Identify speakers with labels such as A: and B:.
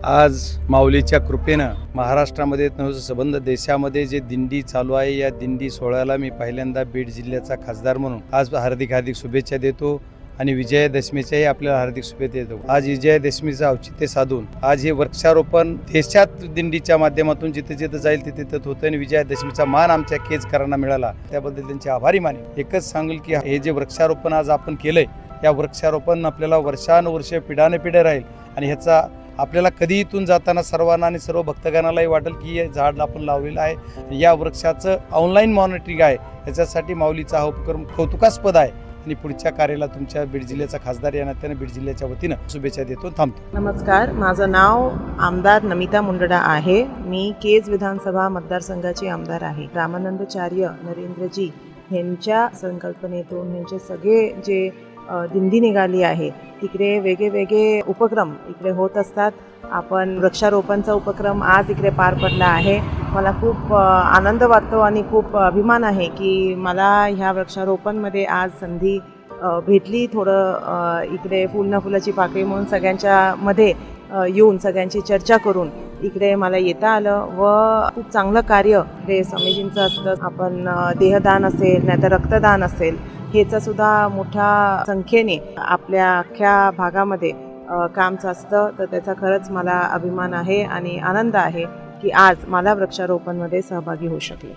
A: आज माऊलीच्या कृपेनं महाराष्ट्रामध्ये संबंध देशामध्ये जे दिंडी चालू आहे, या दिंडी सोहळ्याला मी पहिल्यांदा बीड जिल्ह्याचा खासदार म्हणून आज हार्दिक शुभेच्छा देतो आणि विजयादशमीच्याही आपल्याला हार्दिक शुभेच्छा देतो। आज विजयादशमीचं औचित्य साधून आज हे वृक्षारोपण देशात दिंडीच्या माध्यमातून जिथे जिथे जाईल तिथे तिथे होतं आणि विजयादशमीचा मान आमच्या केजकरांना मिळाला, त्याबद्दल त्यांचे आभारी मानेन। एकच सांगेल की हे जे वृक्षारोपण आज आपण केलंय, या वृक्षारोपण आपल्याला वर्षानुवर्षे पिढ्यानपिढ्या राहील आणि ह्याचा आपल्याला कधी इथून जाताना सर्वांना आणि सर्व भक्तगणालाही वाटेल की हे झाड आपण लावलेलं आहे। या वृक्षाचं ऑनलाईन मॉनिटरिंग आहे, याच्यासाठी माऊलीचा हा उपक्रम कौतुकास्पद आहे आणि पुढच्या कार्याला तुमच्या बीड जिल्ह्याचा खासदार या नात्याने बीड जिल्ह्याच्या वतीनं शुभेच्छा देतो। थांबतो।
B: नमस्कार, माझं नाव आमदार नमिता मुंडडा आहे। मी केज विधानसभा मतदारसंघाची आमदार आहे। रामानंदाचार्य नरेंद्रजी यांच्या संकल्पनेतून यांचे सगळे जे दिंडी निघाली आहे, तिकडे वेगळे उपक्रम इकडे होत असतात। आपण वृक्षारोपणचा उपक्रम आज इकडे पार पडला आहे। मला खूप आनंद वाटतो आणि खूप अभिमान आहे की मला ह्या वृक्षारोपणमध्ये आज संधी भेटली। थोडं इकडे फुल ना फुलाची पाकळी म्हणून सगळ्यांच्या मध्ये येऊन सगळ्यांची चर्चा करून इकडे मला येता आलं व खूप चांगलं कार्य हे स्वामीजींचं असतं। आपण देहदान असेल नाहीतर रक्तदान असेल, ह्याचं सुद्धा मोठ्या संख्येने आपल्या अख्ख्या भागामध्ये कामचं असतं, तर त्याचा खरंच मला अभिमान आहे आणि आनंद आहे की आज मला वृक्षारोपणमध्ये सहभागी होऊ शकले।